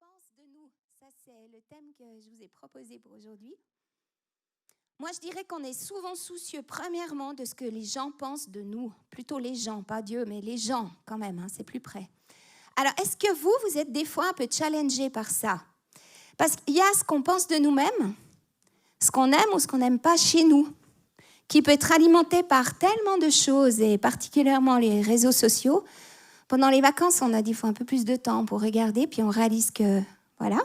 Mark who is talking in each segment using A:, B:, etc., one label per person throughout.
A: pense de nous? Ça, c'est le thème que je vous ai proposé pour aujourd'hui. Moi, je dirais qu'on est souvent soucieux, premièrement, de ce que les gens pensent de nous. Plutôt les gens, pas Dieu, mais les gens, quand même, hein, c'est plus près. Alors, est-ce que vous êtes des fois un peu challengés par ça? Parce qu'il y a ce qu'on pense de nous-mêmes, ce qu'on aime ou ce qu'on n'aime pas chez nous, qui peut être alimenté par tellement de choses, et particulièrement les réseaux sociaux. Pendant les vacances, on a des fois un peu plus de temps pour regarder, puis on réalise que, voilà.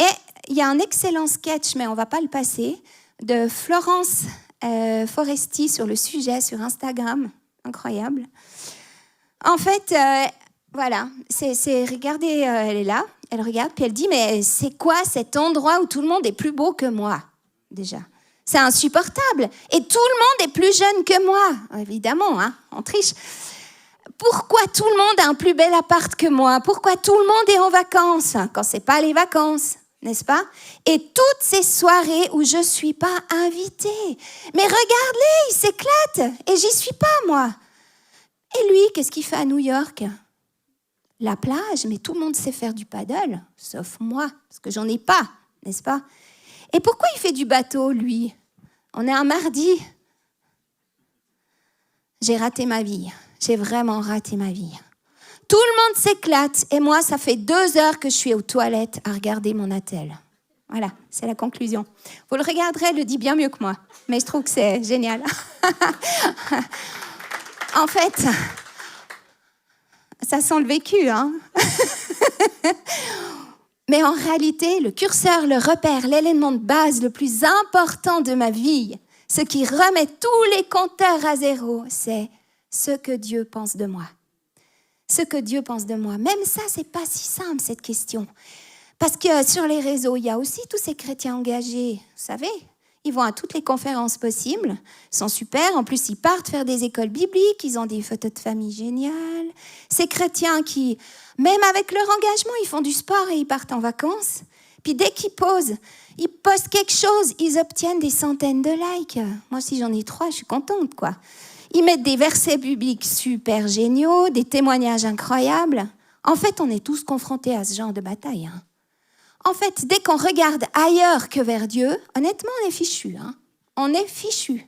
A: Et il y a un excellent sketch, mais on ne va pas le passer, de Florence Foresti sur le sujet, sur Instagram. Incroyable. En fait, voilà, regardez, elle est là, elle regarde, puis elle dit, mais c'est quoi cet endroit où tout le monde est plus beau que moi, déjà? C'est insupportable. Et tout le monde est plus jeune que moi, évidemment, hein, on triche. Pourquoi tout le monde a un plus bel appart que moi? Pourquoi tout le monde est en vacances quand c'est pas les vacances, n'est-ce pas? Et toutes ces soirées où je suis pas invitée. Mais regarde-les, ils s'éclatent et j'y suis pas, moi. Et lui, qu'est-ce qu'il fait à New York? La plage, mais tout le monde sait faire du paddle, sauf moi, parce que j'en ai pas, n'est-ce pas? Et pourquoi il fait du bateau, lui? On est un mardi. J'ai raté ma vie. J'ai vraiment raté ma vie. Tout le monde s'éclate et moi, ça fait 2 heures que je suis aux toilettes à regarder mon attel. Voilà, c'est la conclusion. Vous le regarderez, elle le dit bien mieux que moi, mais je trouve que c'est génial. En fait, ça sent le vécu, hein. Mais en réalité, le curseur, le repère, l'élément de base le plus important de ma vie, ce qui remet tous les compteurs à zéro, c'est ce que Dieu pense de moi. Ce que Dieu pense de moi. Même ça, c'est pas si simple, cette question. Parce que sur les réseaux, il y a aussi tous ces chrétiens engagés, vous savez, ils vont à toutes les conférences possibles, ils sont super, en plus ils partent faire des écoles bibliques, ils ont des photos de famille géniales. Ces chrétiens qui, même avec leur engagement, ils font du sport et ils partent en vacances. Puis dès qu'ils postent quelque chose, ils obtiennent des centaines de likes. Moi, si j'en ai 3, je suis contente, quoi. Ils mettent des versets bibliques super géniaux, des témoignages incroyables. En fait, on est tous confrontés à ce genre de bataille. Hein. En fait, dès qu'on regarde ailleurs que vers Dieu, honnêtement, on est fichu. Hein. On est fichu,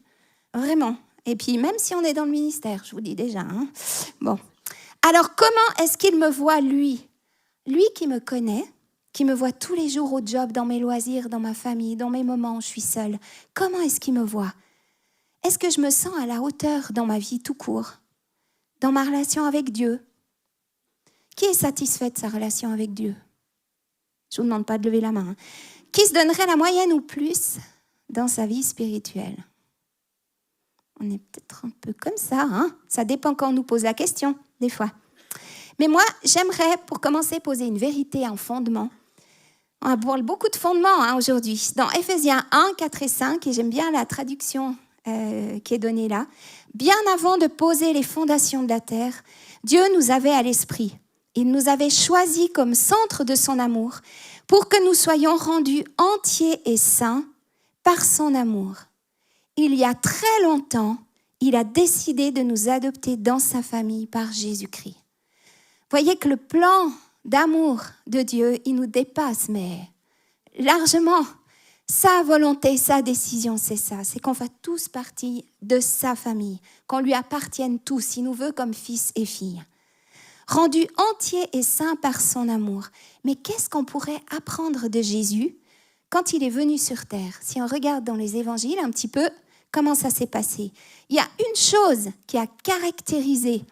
A: vraiment. Et puis, même si on est dans le ministère, je vous dis déjà. Hein. Bon. Alors, comment est-ce qu'il me voit, lui? Lui qui me connaît, qui me voit tous les jours au job, dans mes loisirs, dans ma famille, dans mes moments où je suis seule. Comment est-ce qu'il me voit? Est-ce que je me sens à la hauteur dans ma vie tout court? Dans ma relation avec Dieu? Qui est satisfait de sa relation avec Dieu? Je ne vous demande pas de lever la main. Hein. Qui se donnerait la moyenne ou plus dans sa vie spirituelle? On est peut-être un peu comme ça. Hein? Ça dépend quand on nous pose la question, des fois. Mais moi, j'aimerais, pour commencer, poser une vérité en fondement. On va voir beaucoup de fondements hein, aujourd'hui. Dans Éphésiens 1, 4 et 5, et j'aime bien la traduction qui est donnée là. Bien avant de poser les fondations de la terre, Dieu nous avait à l'esprit. Il nous avait choisis comme centre de son amour pour que nous soyons rendus entiers et saints par son amour. Il y a très longtemps, il a décidé de nous adopter dans sa famille par Jésus-Christ. Voyez que le plan d'amour de Dieu, il nous dépasse, mais largement. Sa volonté, sa décision, c'est ça. C'est qu'on fasse tous partie de sa famille, qu'on lui appartienne tous, il nous veut comme fils et filles. Rendu entier et saint par son amour. Mais qu'est-ce qu'on pourrait apprendre de Jésus quand il est venu sur terre? Si on regarde dans les évangiles un petit peu, comment ça s'est passé? Il y a une chose qui a caractérisé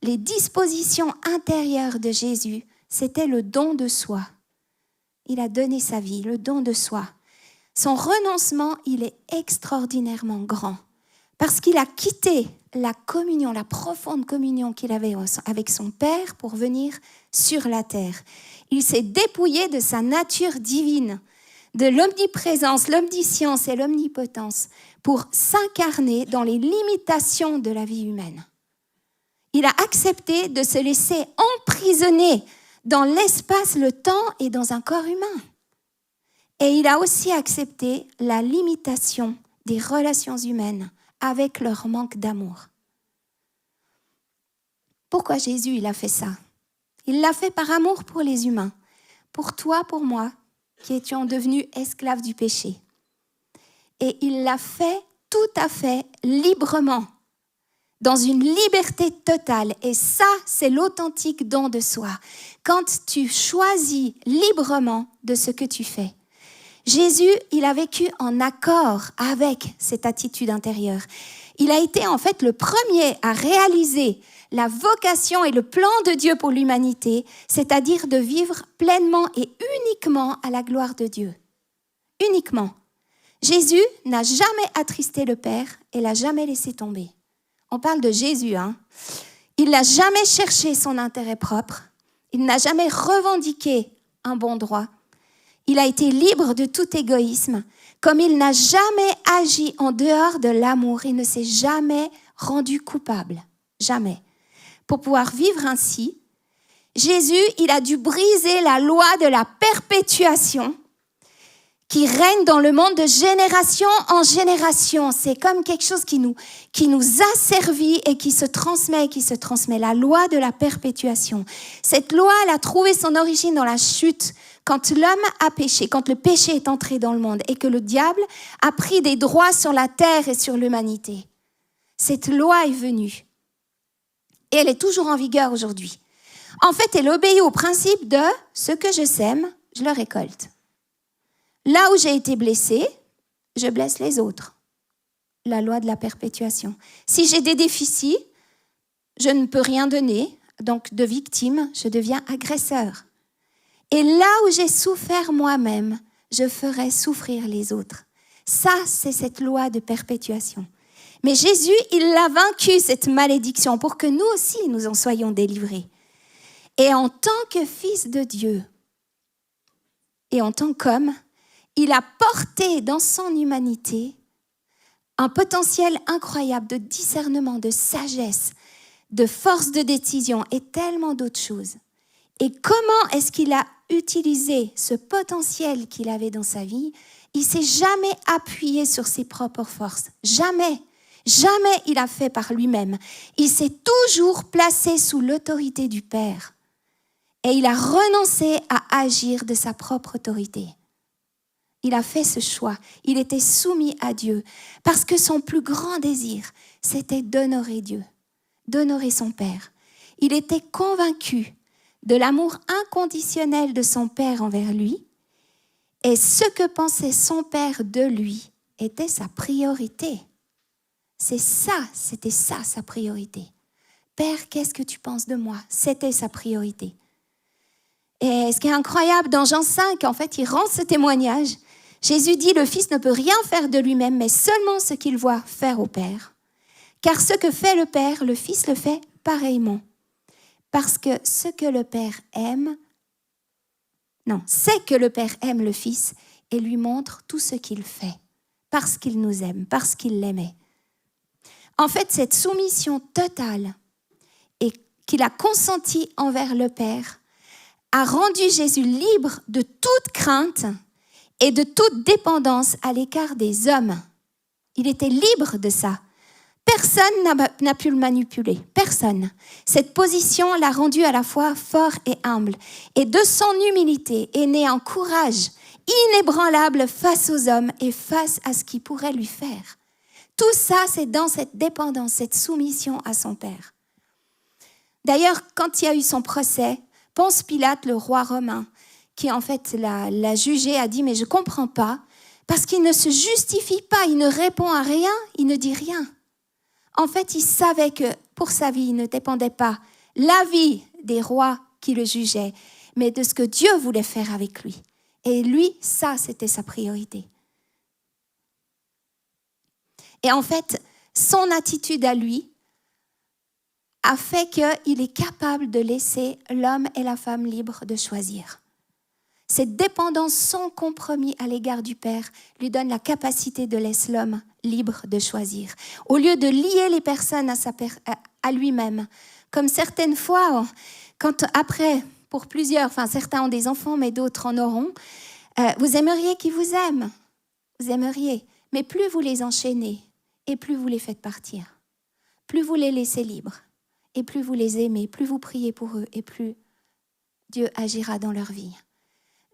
A: les dispositions intérieures de Jésus, c'était le don de soi. Il a donné sa vie, le don de soi. Son renoncement, il est extraordinairement grand parce qu'il a quitté la communion, la profonde communion qu'il avait avec son Père pour venir sur la terre. Il s'est dépouillé de sa nature divine, de l'omniprésence, l'omniscience et l'omnipotence pour s'incarner dans les limitations de la vie humaine. Il a accepté de se laisser emprisonner dans l'espace, le temps et dans un corps humain. Et il a aussi accepté la limitation des relations humaines avec leur manque d'amour. Pourquoi Jésus il a fait ça? Il l'a fait par amour pour les humains, pour toi, pour moi, qui étions devenus esclaves du péché. Et il l'a fait tout à fait librement, dans une liberté totale. Et ça, c'est l'authentique don de soi. Quand tu choisis librement de ce que tu fais. Jésus, il a vécu en accord avec cette attitude intérieure. Il a été en fait le premier à réaliser la vocation et le plan de Dieu pour l'humanité, c'est-à-dire de vivre pleinement et uniquement à la gloire de Dieu. Uniquement. Jésus n'a jamais attristé le Père et l'a jamais laissé tomber. On parle de Jésus, hein. Il n'a jamais cherché son intérêt propre. Il n'a jamais revendiqué un bon droit. Il a été libre de tout égoïsme. Comme il n'a jamais agi en dehors de l'amour, il ne s'est jamais rendu coupable. Jamais. Pour pouvoir vivre ainsi, Jésus, il a dû briser la loi de la perpétuation qui règne dans le monde de génération en génération. C'est comme quelque chose qui nous a servi et qui se transmet, la loi de la perpétuation. Cette loi, elle a trouvé son origine dans la chute, quand l'homme a péché, quand le péché est entré dans le monde et que le diable a pris des droits sur la terre et sur l'humanité. Cette loi est venue et elle est toujours en vigueur aujourd'hui. En fait, elle obéit au principe de « ce que je sème, je le récolte ». Là où j'ai été blessée, je blesse les autres. La loi de la perpétuation. Si j'ai des déficits, je ne peux rien donner, donc de victime, je deviens agresseur. Et là où j'ai souffert moi-même, je ferai souffrir les autres. Ça, c'est cette loi de perpétuation. Mais Jésus, il l'a vaincu, cette malédiction, pour que nous aussi, nous en soyons délivrés. Et en tant que fils de Dieu, et en tant qu'homme, il a porté dans son humanité un potentiel incroyable de discernement, de sagesse, de force de décision et tellement d'autres choses. Et comment est-ce qu'il a utilisé ce potentiel qu'il avait dans sa vie? Il ne s'est jamais appuyé sur ses propres forces. Jamais. Jamais il a fait par lui-même. Il s'est toujours placé sous l'autorité du Père. Et il a renoncé à agir de sa propre autorité. Il a fait ce choix. Il était soumis à Dieu parce que son plus grand désir, c'était d'honorer Dieu, d'honorer son Père. Il était convaincu de l'amour inconditionnel de son Père envers lui et ce que pensait son Père de lui était sa priorité. C'était ça sa priorité. Père, qu'est-ce que tu penses de moi? C'était sa priorité. Et ce qui est incroyable, dans Jean 5, en fait, il rend ce témoignage. Jésus dit, le Fils ne peut rien faire de lui-même, mais seulement ce qu'il voit faire au Père. Car ce que fait le Père, le Fils le fait pareillement. Parce que c'est que le Père aime le Fils et lui montre tout ce qu'il fait. Parce qu'il nous aime, parce qu'il l'aimait. En fait, cette soumission totale et qu'il a consentie envers le Père a rendu Jésus libre de toute crainte et de toute dépendance à l'égard des hommes. Il était libre de ça. Personne n'a pu le manipuler. Personne. Cette position l'a rendu à la fois fort et humble. Et de son humilité est né un courage inébranlable face aux hommes et face à ce qu'ils pourraient lui faire. Tout ça, c'est dans cette dépendance, cette soumission à son Père. D'ailleurs, quand il y a eu son procès, Ponce Pilate, le roi romain, qui en fait l'a jugé, a dit « mais je ne comprends pas, parce qu'il ne se justifie pas, il ne répond à rien, il ne dit rien. » En fait, il savait que pour sa vie, il ne dépendait pas l'avis des rois qui le jugeaient, mais de ce que Dieu voulait faire avec lui. Et lui, ça, c'était sa priorité. Et en fait, son attitude à lui a fait qu'il est capable de laisser l'homme et la femme libres de choisir. Cette dépendance sans compromis à l'égard du Père lui donne la capacité de laisser l'homme libre de choisir. Au lieu de lier les personnes à lui-même, comme certaines fois, quand après, pour plusieurs, certains ont des enfants, mais d'autres en auront, vous aimeriez qu'ils vous aiment, vous aimeriez, mais plus vous les enchaînez et plus vous les faites partir, plus vous les laissez libres et plus vous les aimez, plus vous priez pour eux et plus Dieu agira dans leur vie.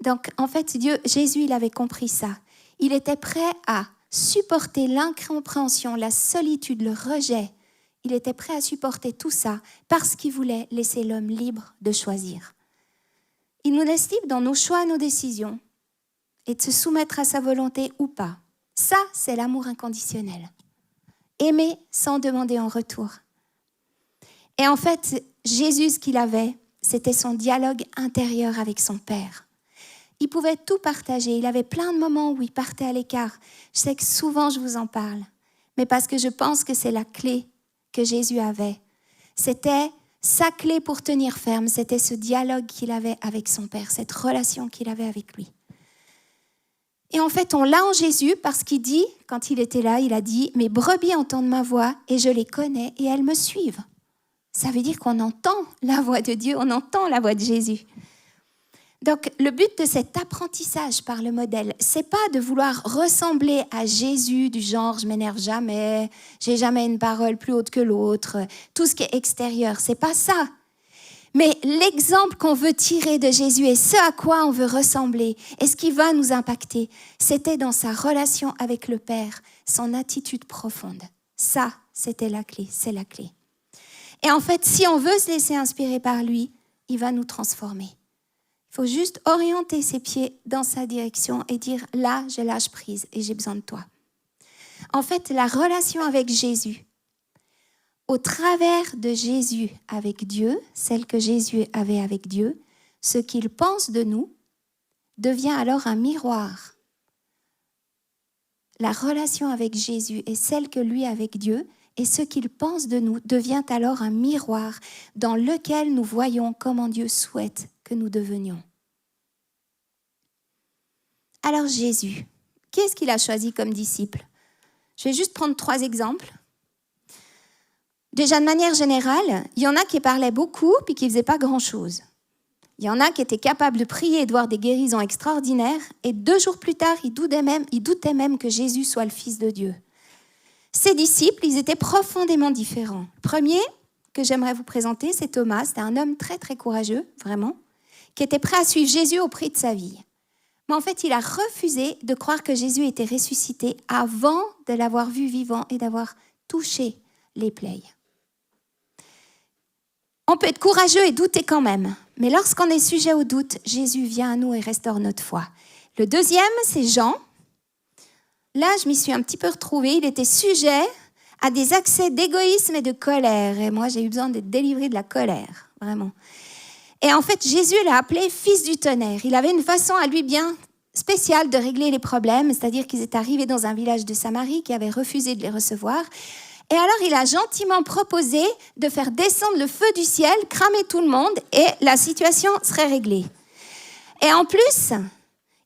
A: Donc, en fait, Jésus, il avait compris ça. Il était prêt à supporter l'incompréhension, la solitude, le rejet. Il était prêt à supporter tout ça parce qu'il voulait laisser l'homme libre de choisir. Il nous laisse libres dans nos choix, nos décisions et de se soumettre à sa volonté ou pas. Ça, c'est l'amour inconditionnel. Aimer sans demander en retour. Et en fait, Jésus, ce qu'il avait, c'était son dialogue intérieur avec son Père. Il pouvait tout partager. Il avait plein de moments où il partait à l'écart. Je sais que souvent, je vous en parle, mais parce que je pense que c'est la clé que Jésus avait. C'était sa clé pour tenir ferme. C'était ce dialogue qu'il avait avec son Père, cette relation qu'il avait avec lui. Et en fait, on l'a en Jésus parce qu'il dit, quand il était là, il a dit « Mes brebis entendent ma voix et je les connais et elles me suivent ». Ça veut dire qu'on entend la voix de Dieu, on entend la voix de Jésus. Donc, le but de cet apprentissage par le modèle, c'est pas de vouloir ressembler à Jésus du genre « je m'énerve jamais, j'ai jamais une parole plus haute que l'autre », tout ce qui est extérieur, c'est pas ça. Mais l'exemple qu'on veut tirer de Jésus et ce à quoi on veut ressembler et ce qui va nous impacter, c'était dans sa relation avec le Père, son attitude profonde. Ça, c'était la clé, c'est la clé. Et en fait, si on veut se laisser inspirer par lui, il va nous transformer. Il faut juste orienter ses pieds dans sa direction et dire « là, je lâche prise et j'ai besoin de toi ». En fait, la relation avec Jésus, au travers de Jésus avec Dieu, celle que Jésus avait avec Dieu, ce qu'il pense de nous devient alors un miroir. La relation avec Jésus et celle que lui a avec Dieu, et ce qu'il pense de nous devient alors un miroir dans lequel nous voyons comment Dieu souhaite que nous devenions. Alors Jésus, qu'est-ce qu'il a choisi comme disciple ? Je vais juste prendre 3 exemples. Déjà, de manière générale, il y en a qui parlaient beaucoup puis qui ne faisaient pas grand-chose. Il y en a qui étaient capables de prier et de voir des guérisons extraordinaires et 2 jours plus tard, ils doutaient même que Jésus soit le Fils de Dieu. Ces disciples, ils étaient profondément différents. Le premier que j'aimerais vous présenter, c'est Thomas. C'était un homme très, très courageux, vraiment, qui était prêt à suivre Jésus au prix de sa vie. Mais en fait, il a refusé de croire que Jésus était ressuscité avant de l'avoir vu vivant et d'avoir touché les plaies. On peut être courageux et douter quand même. Mais lorsqu'on est sujet au doute, Jésus vient à nous et restaure notre foi. Le deuxième, c'est Jean. Là, je m'y suis un petit peu retrouvée. Il était sujet à des accès d'égoïsme et de colère. Et moi, j'ai eu besoin d'être délivrée de la colère, vraiment. Et en fait, Jésus l'a appelé « fils du tonnerre ». Il avait une façon à lui bien spéciale de régler les problèmes, c'est-à-dire qu'ils étaient arrivés dans un village de Samarie qui avait refusé de les recevoir. Et alors, il a gentiment proposé de faire descendre le feu du ciel, cramer tout le monde, et la situation serait réglée. Et en plus,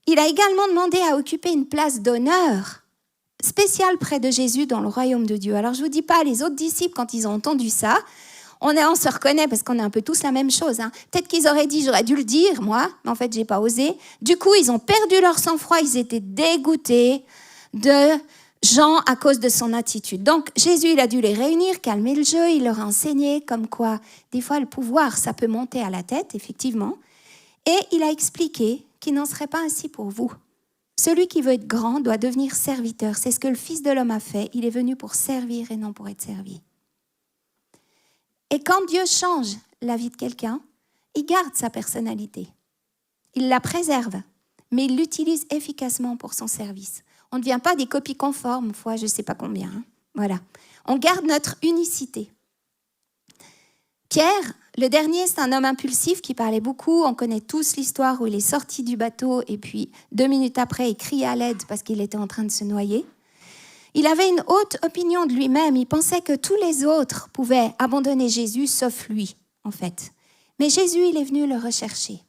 A: il a également demandé à occuper une place d'honneur spéciale près de Jésus dans le royaume de Dieu. Alors, je ne vous dis pas, les autres disciples, quand ils ont entendu ça, on se reconnaît parce qu'on est un peu tous la même chose. Peut-être qu'ils auraient dit, j'aurais dû le dire, moi, mais en fait, je n'ai pas osé. Du coup, ils ont perdu leur sang-froid, ils étaient dégoûtés de Jean à cause de son attitude. Donc, Jésus, il a dû les réunir, calmer le jeu, il leur a enseigné comme quoi, des fois, le pouvoir, ça peut monter à la tête, effectivement. Et il a expliqué qu'il n'en serait pas ainsi pour vous. Celui qui veut être grand doit devenir serviteur. C'est ce que le Fils de l'homme a fait. Il est venu pour servir et non pour être servi. Et quand Dieu change la vie de quelqu'un, il garde sa personnalité. Il la préserve, mais il l'utilise efficacement pour son service. On ne devient pas des copies conformes, fois je ne sais pas combien. Voilà. On garde notre unicité. Pierre, le dernier, c'est un homme impulsif qui parlait beaucoup. On connaît tous l'histoire où il est sorti du bateau et puis 2 minutes après, il criait à l'aide parce qu'il était en train de se noyer. Il avait une haute opinion de lui-même. Il pensait que tous les autres pouvaient abandonner Jésus, sauf lui, en fait. Mais Jésus, il est venu le rechercher.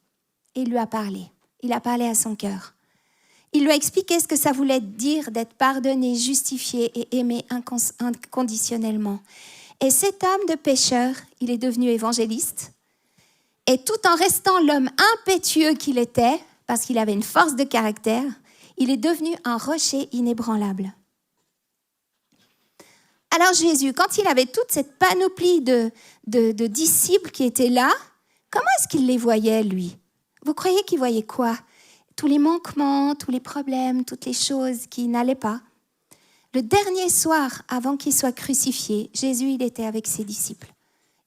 A: Et il lui a parlé. Il a parlé à son cœur. Il lui a expliqué ce que ça voulait dire d'être pardonné, justifié et aimé inconditionnellement. Et cet homme de pécheur, il est devenu évangéliste. Et tout en restant l'homme impétueux qu'il était, parce qu'il avait une force de caractère, il est devenu un rocher inébranlable. Alors Jésus, quand il avait toute cette panoplie de disciples qui étaient là, comment est-ce qu'il les voyait, lui ? Vous croyez qu'il voyait quoi ? tous les manquements, tous les problèmes, toutes les choses qui n'allaient pas. Le dernier soir, avant qu'il soit crucifié, Jésus, il était avec ses disciples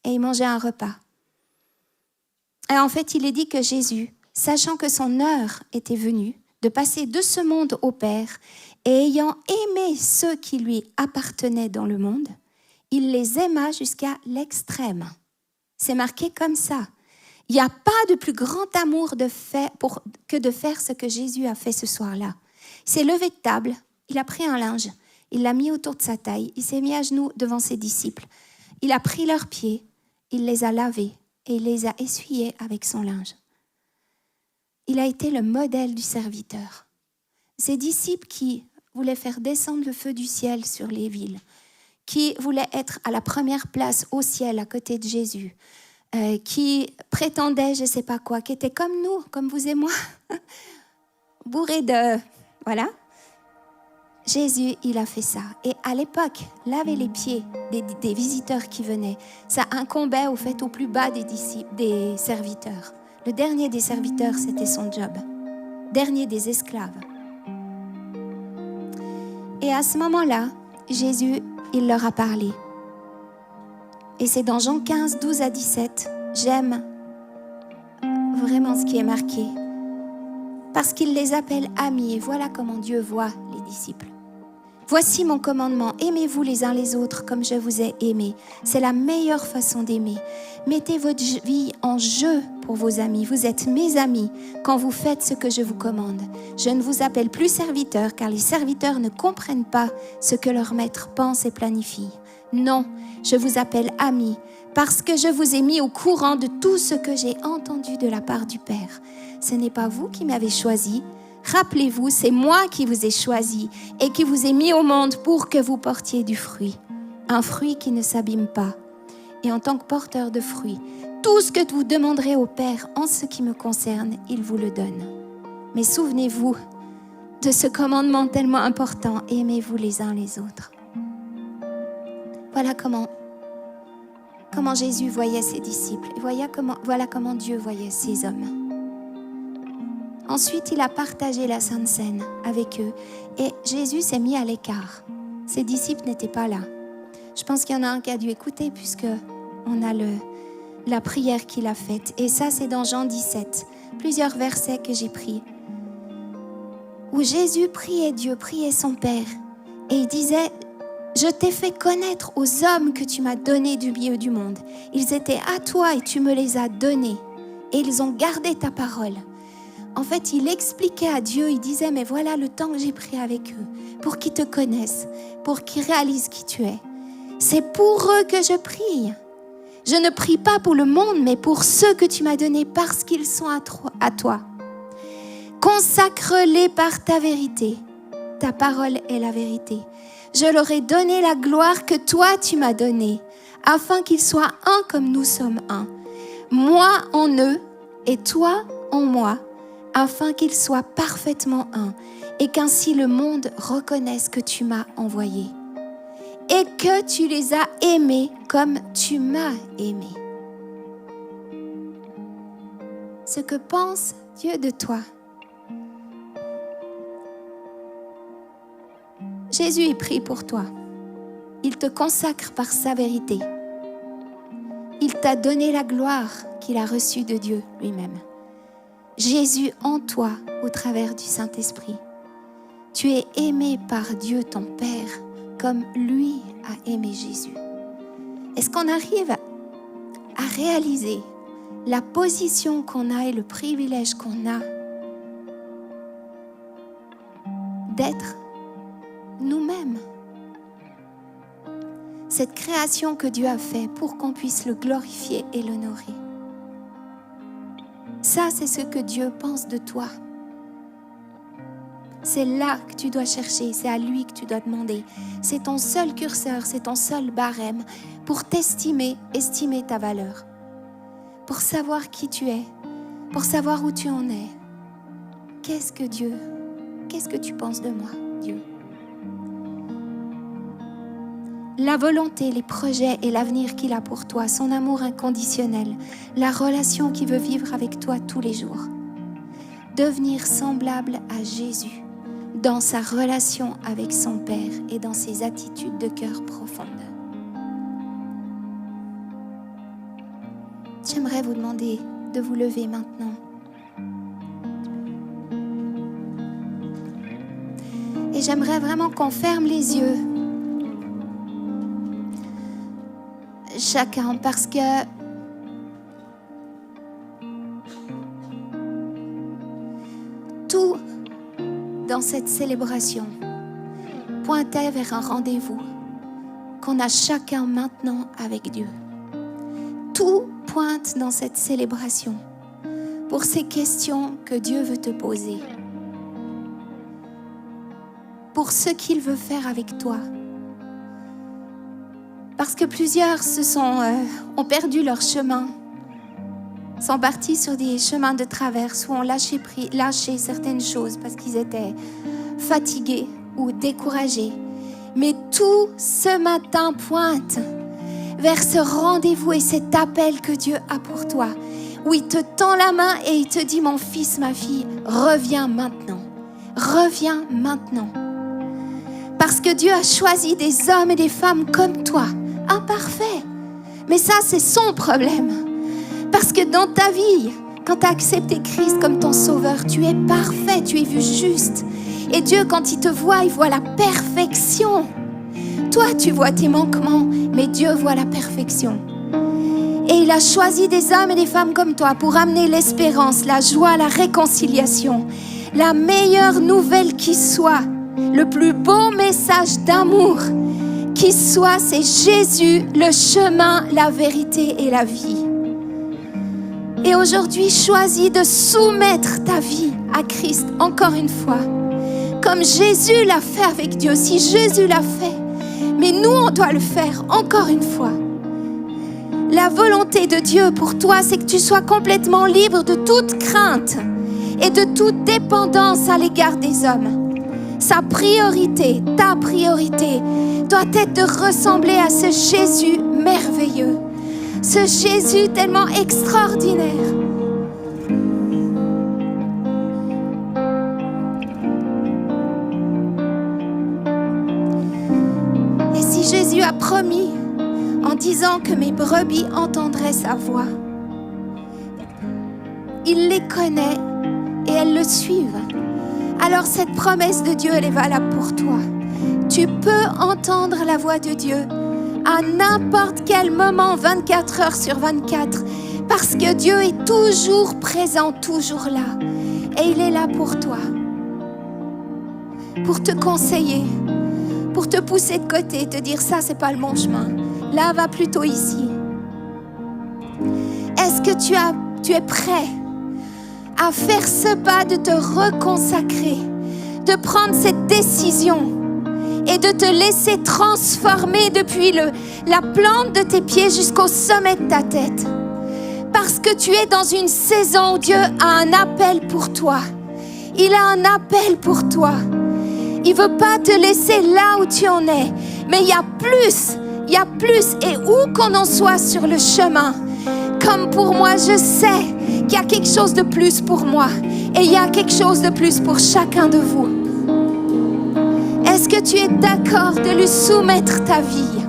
A: et il mangeait un repas. Et en fait, il est dit que Jésus, sachant que son heure était venue de passer de ce monde au Père et ayant aimé ceux qui lui appartenaient dans le monde, il les aima jusqu'à l'extrême. C'est marqué comme ça. Il n'y a pas de plus grand amour que de faire ce que Jésus a fait ce soir-là. Il s'est levé de table, il a pris un linge, il l'a mis autour de sa taille, il s'est mis à genoux devant ses disciples. Il a pris leurs pieds, il les a lavés et il les a essuyés avec son linge. Il a été le modèle du serviteur. Ces disciples qui voulaient faire descendre le feu du ciel sur les villes, qui voulaient être à la première place au ciel à côté de Jésus, qui prétendaient je ne sais pas quoi, qui étaient comme nous, comme vous et moi, bourrés de... Voilà. Jésus, il a fait ça. Et à l'époque, laver les pieds des visiteurs qui venaient, ça incombait au fait au plus bas des serviteurs. Le dernier des serviteurs, c'était son job. Dernier des esclaves. Et à ce moment-là, Jésus, il leur a parlé. Et c'est dans Jean 15, 12 à 17. J'aime vraiment ce qui est marqué. Parce qu'il les appelle amis. Et voilà comment Dieu voit les disciples. Voici mon commandement, aimez-vous les uns les autres comme je vous ai aimés. C'est la meilleure façon d'aimer. Mettez votre vie en jeu pour vos amis. Vous êtes mes amis quand vous faites ce que je vous commande. Je ne vous appelle plus serviteurs car les serviteurs ne comprennent pas ce que leur maître pense et planifie. Non, je vous appelle amis parce que je vous ai mis au courant de tout ce que j'ai entendu de la part du Père. Ce n'est pas vous qui m'avez choisi. Rappelez-vous, c'est moi qui vous ai choisi et qui vous ai mis au monde pour que vous portiez du fruit. Un fruit qui ne s'abîme pas. Et en tant que porteur de fruits, tout ce que vous demanderez au Père en ce qui me concerne, il vous le donne. Mais souvenez-vous de ce commandement tellement important, aimez-vous les uns les autres. Voilà comment Jésus voyait ses disciples. Et voilà comment Dieu voyait ses hommes. Ensuite, il a partagé la Sainte Seine avec eux et Jésus s'est mis à l'écart. Ses disciples n'étaient pas là. Je pense qu'il y en a un qui a dû écouter puisque on a la prière qu'il a faite. Et ça, c'est dans Jean 17, plusieurs versets que j'ai pris, où Jésus priait Dieu, priait son Père et il disait « Je t'ai fait connaître aux hommes que tu m'as donnés du milieu du monde. Ils étaient à toi et tu me les as donnés et ils ont gardé ta parole. » En fait, il expliquait à Dieu, il disait, mais voilà le temps que j'ai pris avec eux, pour qu'ils te connaissent, pour qu'ils réalisent qui tu es. C'est pour eux que je prie. Je ne prie pas pour le monde, mais pour ceux que tu m'as donnés parce qu'ils sont à toi. Consacre-les par ta vérité. Ta parole est la vérité. Je leur ai donné la gloire que toi tu m'as donnée, afin qu'ils soient un comme nous sommes un. Moi en eux et toi en moi, afin qu'ils soient parfaitement un, et qu'ainsi le monde reconnaisse que tu m'as envoyé, et que tu les as aimés comme tu m'as aimé. Ce que pense Dieu de toi. Jésus y prie pour toi. Il te consacre par sa vérité. Il t'a donné la gloire qu'il a reçue de Dieu lui-même. Jésus en toi au travers du Saint-Esprit. Tu es aimé par Dieu ton Père comme lui a aimé Jésus. Est-ce qu'on arrive à réaliser la position qu'on a et le privilège qu'on a d'être nous-mêmes? Cette création que Dieu a faite pour qu'on puisse le glorifier et l'honorer. Ça, c'est ce que Dieu pense de toi. C'est là que tu dois chercher, c'est à lui que tu dois demander. C'est ton seul curseur, c'est ton seul barème pour estimer ta valeur. Pour savoir qui tu es, pour savoir où tu en es. Qu'est-ce que tu penses de moi, Dieu? La volonté, les projets et l'avenir qu'il a pour toi, son amour inconditionnel, la relation qu'il veut vivre avec toi tous les jours. devenir semblable à Jésus dans sa relation avec son Père et dans ses attitudes de cœur profondes. J'aimerais vous demander de vous lever maintenant. Et j'aimerais vraiment qu'on ferme les yeux. Chacun, parce que tout dans cette célébration pointait vers un rendez-vous qu'on a chacun maintenant avec Dieu. Tout pointe dans cette célébration pour ces questions que Dieu veut te poser, pour ce qu'il veut faire avec toi. Parce que plusieurs ont perdu leur chemin, sont partis sur des chemins de traverse ou ont lâché certaines choses parce qu'ils étaient fatigués ou découragés. Mais tout ce matin pointe vers ce rendez-vous et cet appel que Dieu a pour toi, où il te tend la main et il te dit, mon fils, ma fille, reviens maintenant. Reviens maintenant. Parce que Dieu a choisi des hommes et des femmes comme toi, imparfaits. Mais ça, c'est son problème. Parce que dans ta vie, quand tu as accepté Christ comme ton sauveur, tu es parfait, tu es vu juste. Et Dieu, quand il te voit, il voit la perfection. Toi, tu vois tes manquements, mais Dieu voit la perfection. Et il a choisi des hommes et des femmes comme toi pour amener l'espérance, la joie, la réconciliation, la meilleure nouvelle qui soit, le plus beau message d'amour qui soit, c'est Jésus, le chemin, la vérité et la vie. Et aujourd'hui, choisis de soumettre ta vie à Christ encore une fois, comme Jésus l'a fait avec Dieu. Si Jésus l'a fait, mais nous, on doit le faire encore une fois. La volonté de Dieu pour toi, c'est que tu sois complètement libre de toute crainte et de toute dépendance à l'égard des hommes. Sa priorité, ta priorité, doit être de ressembler à ce Jésus merveilleux, ce Jésus tellement extraordinaire. Et si Jésus a promis en disant que mes brebis entendraient sa voix, il les connaît et elles le suivent. Alors cette promesse de Dieu, elle est valable pour toi. Tu peux entendre la voix de Dieu à n'importe quel moment, 24 heures sur 24, parce que Dieu est toujours présent, toujours là. Et il est là pour toi, pour te conseiller, pour te pousser de côté, te dire ça, c'est pas le bon chemin. Là, va plutôt ici. Est-ce que tu es prêt à faire ce pas de te reconsacrer, de prendre cette décision et de te laisser transformer depuis la plante de tes pieds jusqu'au sommet de ta tête? Parce que tu es dans une saison où Dieu a un appel pour toi. Il a un appel pour toi. Il ne veut pas te laisser là où tu en es. Mais il y a plus. Et où qu'on en soit sur le chemin, comme pour moi, je sais qu'il y a quelque chose de plus pour moi. Et il y a quelque chose de plus pour chacun de vous. Est-ce que tu es d'accord de lui soumettre ta vie?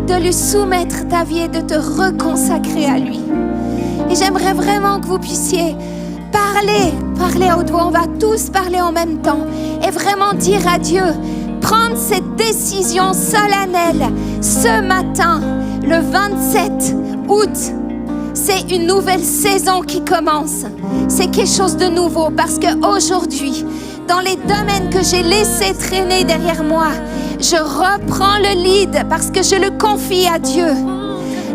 A: De lui soumettre ta vie et de te reconsacrer à lui. Et j'aimerais vraiment que vous puissiez parler à haute voix. On va tous parler en même temps et vraiment dire à Dieu, prendre cette décision solennelle ce matin, le 27 août. C'est une nouvelle saison qui commence. C'est quelque chose de nouveau parce qu'aujourd'hui, dans les domaines que j'ai laissés traîner derrière moi, je reprends le lead parce que je le confie à Dieu.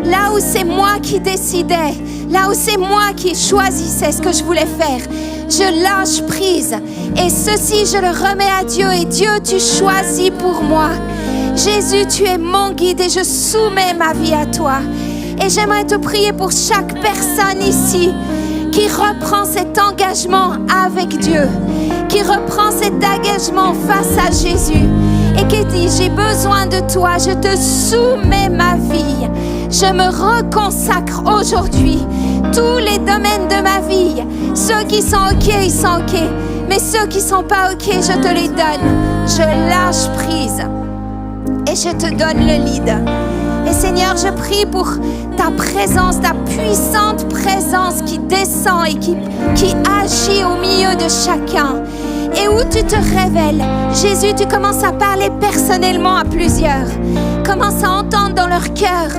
A: Là où c'est moi qui décidais, là où c'est moi qui choisissais ce que je voulais faire, je lâche prise. Et ceci, je le remets à Dieu. Et Dieu, tu choisis pour moi. Jésus, tu es mon guide et je soumets ma vie à toi. Et j'aimerais te prier pour chaque personne ici qui reprend cet engagement avec Dieu, qui reprend cet engagement face à Jésus et qui dit, j'ai besoin de toi, je te soumets ma vie. Je me reconsacre aujourd'hui tous les domaines de ma vie. Ceux qui sont OK, ils sont OK. Mais ceux qui ne sont pas OK, je te les donne. Je lâche prise et je te donne le lead. Et Seigneur, je prie pour ta présence, ta puissante présence qui descend et qui agit au milieu de chacun. Et où tu te révèles, Jésus, tu commences à parler personnellement à plusieurs. Commence à entendre dans leur cœur,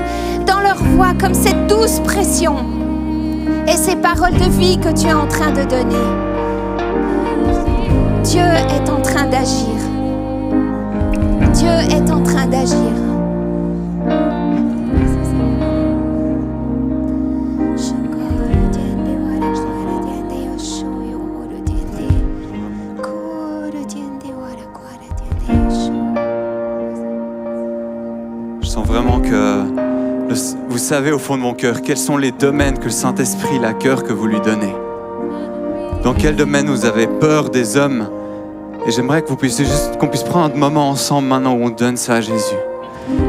A: dans leur voix, comme cette douce pression. Et ces paroles de vie que tu es en train de donner. Dieu est en train d'agir. Dieu est en train d'agir.
B: Je sens vraiment que vous savez au fond de mon cœur quels sont les domaines que le Saint-Esprit a à cœur que vous lui donnez. Dans quel domaine vous avez peur des hommes. Et j'aimerais que qu'on puisse prendre un moment ensemble maintenant où on donne ça à Jésus.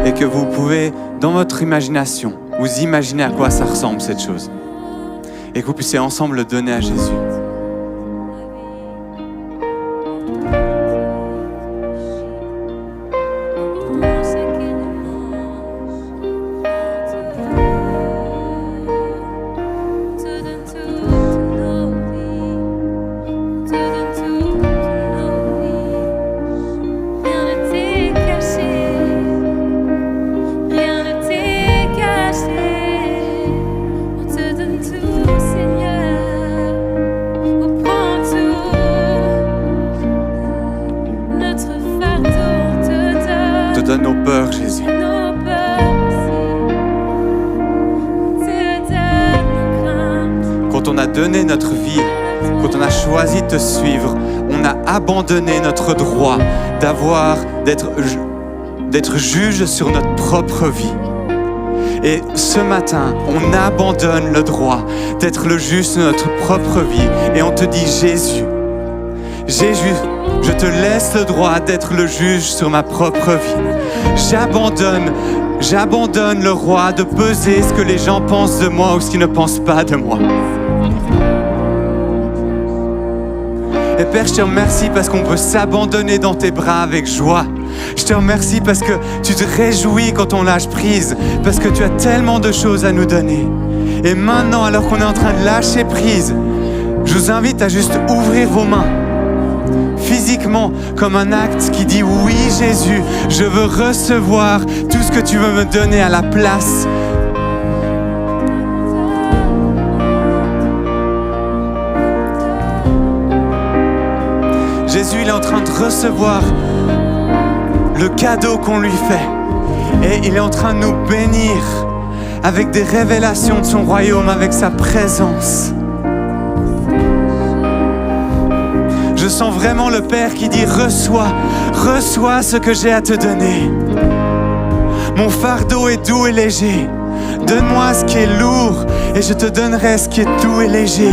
B: Et que vous pouvez, dans votre imagination, vous imaginer à quoi ça ressemble cette chose. Et que vous puissiez ensemble le donner à Jésus. Notre vie, quand on a choisi de te suivre, on a abandonné notre droit d'être juge sur notre propre vie. Et ce matin, on abandonne le droit d'être le juge sur notre propre vie et on te dit Jésus, je te laisse le droit d'être le juge sur ma propre vie. J'abandonne le droit de peser ce que les gens pensent de moi ou ce qu'ils ne pensent pas de moi. Et Père, je te remercie parce qu'on peut s'abandonner dans tes bras avec joie. Je te remercie parce que tu te réjouis quand on lâche prise, parce que tu as tellement de choses à nous donner. Et maintenant, alors qu'on est en train de lâcher prise, je vous invite à juste ouvrir vos mains, physiquement, comme un acte qui dit « Oui, Jésus, je veux recevoir tout ce que tu veux me donner à la place. » Jésus, il est en train de recevoir le cadeau qu'on lui fait. Et il est en train de nous bénir avec des révélations de son royaume, avec sa présence. Je sens vraiment le Père qui dit « Reçois ce que j'ai à te donner. Mon fardeau est doux et léger. Donne-moi ce qui est lourd et je te donnerai ce qui est doux et léger. »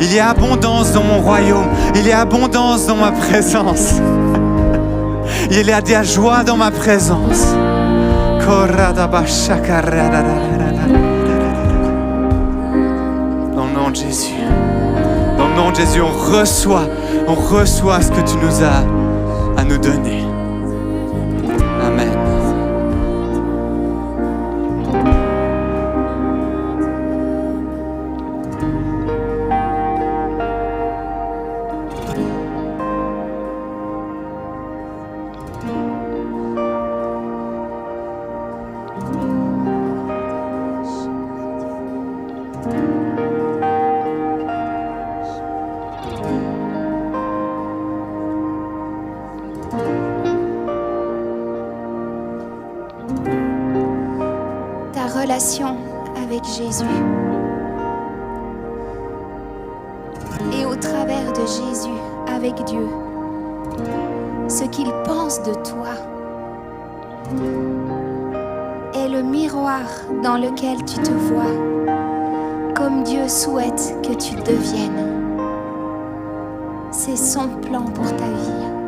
B: Il y a abondance dans mon royaume. Il y a abondance dans ma présence. Il y a de la joie dans ma présence. Dans le nom de Jésus. Dans le nom de Jésus, on reçoit ce que tu nous as à nous donner. Amen.
A: Relation avec Jésus. Et au travers de Jésus, avec Dieu, ce qu'il pense de toi est le miroir dans lequel tu te vois, comme Dieu souhaite que tu deviennes. C'est son plan pour ta vie.